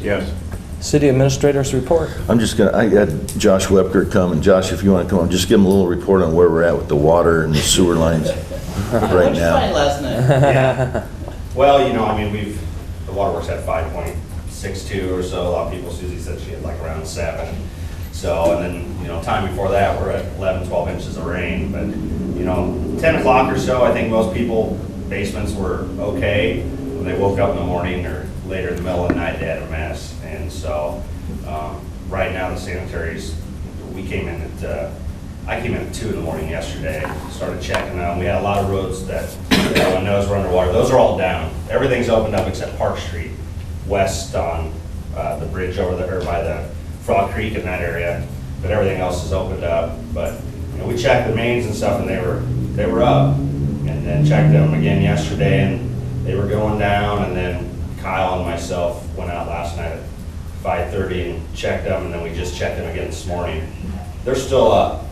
Yes. City Administrator's report. I had Josh Webker come, and Josh, if you want to come on, just give him a little report on where we're at with the water and the sewer lines right now. last night? Yeah. Well, you know, I mean, the waterworks had 5.62 or so. A lot of people, Susie said she had like around 7. So, and then, you know, time before that, we're at 11, 12 inches of rain. But, you know, 10 o'clock or so, I think most people, basements were okay. When they woke up in the morning or later in the middle of the night, they had a mess. And so, right now, the sanitaries, we came in at, I came in at 2 in the morning yesterday, started checking them. We had a lot of roads that everyone knows were underwater. Those are all down. Everything's opened up except Park Street, west on the bridge over there, or by the Frog Creek in that area. But everything else is opened up. But, you know, we checked the mains and stuff, and they were up. And then checked them again yesterday, and they were going down. And then Kyle and myself went out last night at 5:30 and checked them, and then we just checked them again this morning. They're still up,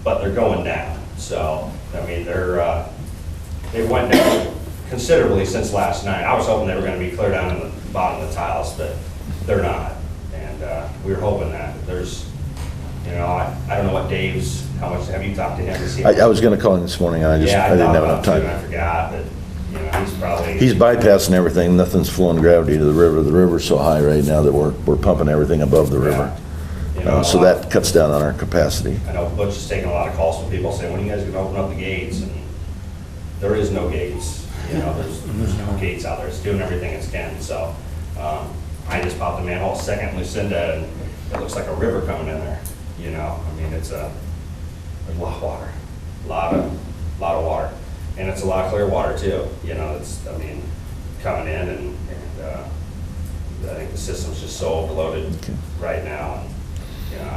but they're going down. So, I mean, they went down considerably since last night. I was hoping they were gonna be clear down in the bottom of the tiles, but they're not. And we were hoping that. There's, you know, I don't know what how much, have you talked to him to see? I was going to call him this morning, and I didn't have enough I time. forgot, but, you know, he's probably. He's bypassing everything. Nothing's flowing gravity to the river. The river's so high right now that we're pumping everything above the river. You know, So that cuts down on our capacity. I know Butch is taking a lot of calls from people saying, when are you guys gonna open up the gates? And there is no gates, you know, there's no gates out there. It's doing everything it can. So, I just popped the manhole second Lucinda, and it looks like a river coming in there, you know? I mean, there's a lot of water, a lot of water. And it's a lot of clear water too, you know, coming in, and I think the system's just so overloaded right now. And, you know,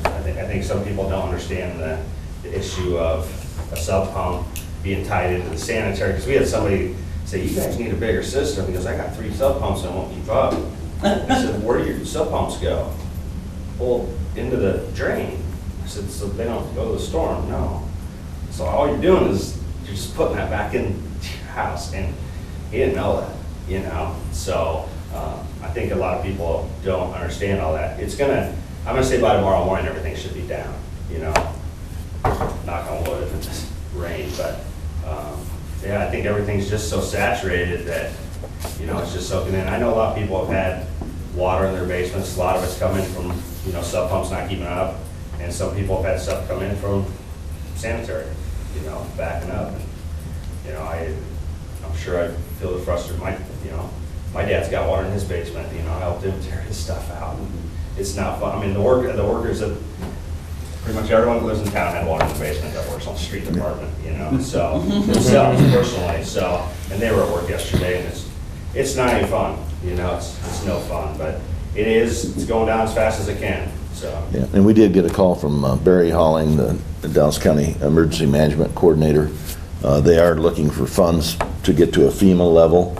I think some people don't understand the issue of a sub pump being tied into the sanitary, because we had somebody say, you guys need a bigger system, because I got 3 sub pumps and I won't keep up. I said, where do your sub pumps go? Well, into the drain. I said, so they don't go to the storm? No. So all you're doing is you're just putting that back into your house, and he didn't know that, you know? So I think a lot of people don't understand all that. I'm gonna say by tomorrow morning, everything should be down, you know? Knock on wood if it's rain, but yeah, I think everything's just so saturated that, you know, it's just soaking in. I know a lot of people have had water in their basements. A lot of it's coming from, you know, sub pumps not keeping up, and some people have had stuff come in from sanitary, you know, backing up. And, you know, I'm sure I feel the frustration. My dad's got water in his basement. You know, I helped him tear his stuff out. And it's not fun. I mean, the workers that pretty much everyone that lives in town had water in the basement that works on the street department. You know, so themselves personally. So, and they were at work yesterday, and it's not any fun. You know, it's no fun, but it's going down as fast as it can. So. Yeah, and we did get a call from Barry Halling, the Dallas County Emergency Management Coordinator. They are looking for funds to get to a FEMA level.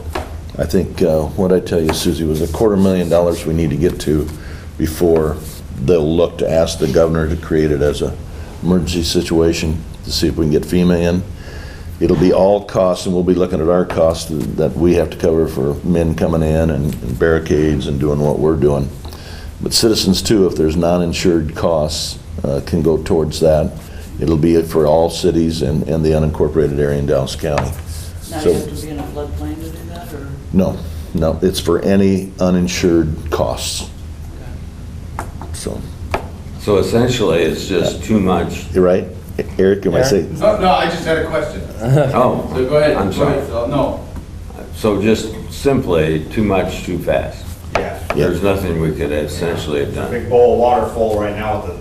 I think what I tell you, Susie, was $250,000 we need to get to before they'll look to ask the governor to create it as an emergency situation to see if we can get FEMA in. It'll be all costs, and we'll be looking at our costs that we have to cover for men coming in and barricades and doing what we're doing. But citizens too, if there's non-insured costs, can go towards that. It'll be it for all cities and the unincorporated area in Dallas County. Now So- you have to be in a floodplain to do that, or? No, it's for any uninsured costs. So essentially, it's just too much. You're right? Eric, am I saying? No, I just had a question. Oh, So go ahead. I'm Go sorry. ahead, Phil. No. So just simply, too much, too fast. Yeah. There's nothing we could essentially have A done. big bowl of water full right now with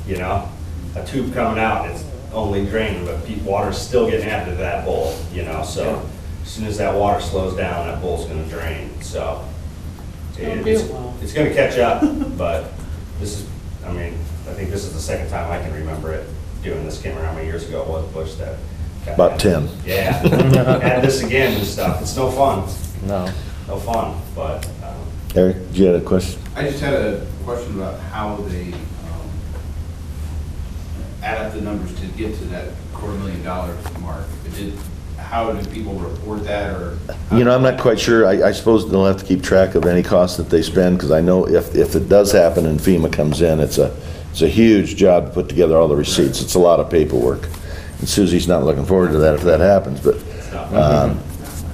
you know, a tube coming out, and it's only draining, but water's still getting added to that bowl, you know, so as soon as that water slows down, that bowl's gonna drain, so. Don't do well. It's gonna catch up, but I think this is the second time I can remember it doing this. Can't remember how many years ago it was, Bush, that. About 10. Yeah, add this again and stuff, it's no fun, No. no fun, but, Eric, did you have a question? I just had a question about how they add up the numbers to get to that $250,000 mark. It did how do people report that, or? You know, I'm not quite sure. I suppose they'll have to keep track of any costs that they spend, because I know if it does happen and FEMA comes in, it's a huge job to put together all the receipts. It's a lot of paperwork. And Susie's not looking forward to that if that happens, but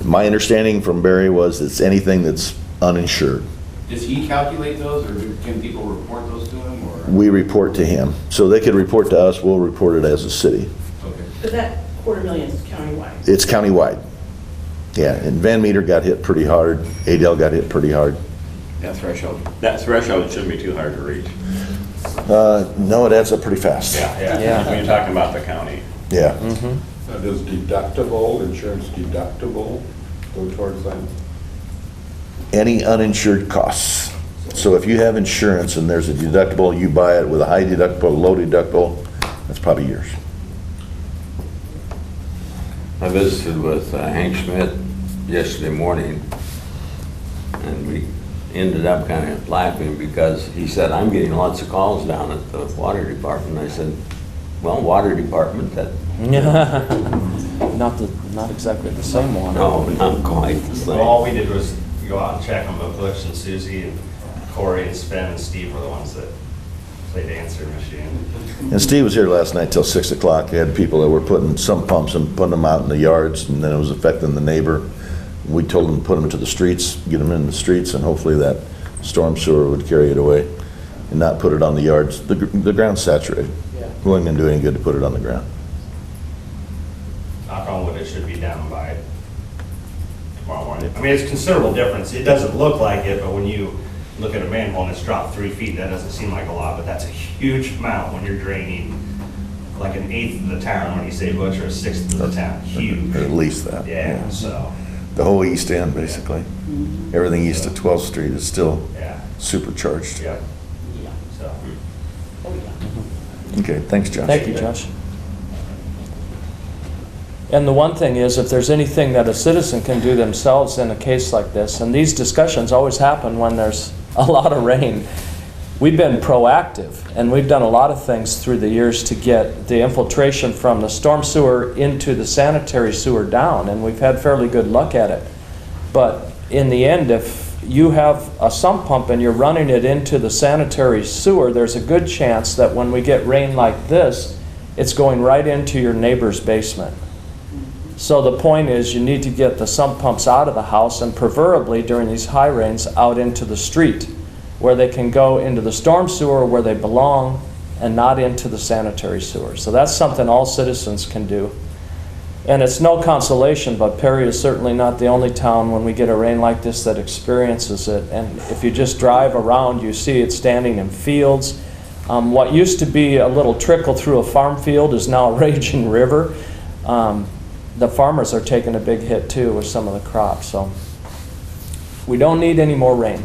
my understanding from Barry was it's anything that's uninsured. Does he calculate those, or can people report those to him, or? We report to him. So they could report to us, we'll report it as a city. Okay. But that $250,000 is countywide. It's countywide. Yeah, and Van Meter got hit pretty hard. Adel got hit pretty hard. That threshold shouldn't be too hard to reach. No, it adds up pretty fast. Yeah. When you're talking about the county. Yeah. Now, does insurance deductible go towards that? Any uninsured costs. So if you have insurance and there's a deductible, you buy it with a high deductible, low deductible, that's probably yours. I visited with Hank Schmidt yesterday morning, and we ended up kind of laughing because he said, I'm getting lots of calls down at the water department. I said, well, water department, that, Not exactly the same one. no, not quite the Well, all same. we did was go out and check them, but Butch and Susie and Corey and Sven and Steve were the ones that played answering machine. And Steve was here last night till 6 o'clock. He had people that were putting sump pumps and putting them out in the yards, and then it was affecting the neighbor. We told them to put them into the streets, get them in the streets, and hopefully that storm sewer would carry it away and not put it on the yards. The ground's saturated. It wasn't gonna do any good to put it on the ground. Knock on wood, it should be down by tomorrow morning. I mean, it's a considerable difference. It doesn't look like it, but when you look at a manhole and it's dropped 3 feet, that doesn't seem like a lot, but that's a huge amount when you're draining like an eighth of the town, when you say Butch, or a sixth of the town. Huge. Or at least that. Yeah, so, The whole east end, basically. Everything east of 12th Street is still yeah, supercharged. yeah, Yeah. so. Oh, yeah. Okay, thanks, Josh. Thank you, Josh. And the one thing is, if there's anything that a citizen can do themselves in a case like this, and these discussions always happen when there's a lot of rain, we've been proactive, and we've done a lot of things through the years to get the infiltration from the storm sewer into the sanitary sewer down, and we've had fairly good luck at it. But in the end, if you have a sump pump and you're running it into the sanitary sewer, there's a good chance that when we get rain like this, it's going right into your neighbor's basement. So the point is, you need to get the sump pumps out of the house, and preferably during these high rains out into the street, where they can go into the storm sewer where they belong and not into the sanitary sewer. So that's something all citizens can do. And it's no consolation, but Perry is certainly not the only town when we get a rain like this that experiences it. And if you just drive around, you see it standing in fields. What used to be a little trickle through a farm field is now a raging river. The farmers are taking a big hit too with some of the crops. So we don't need any more rain.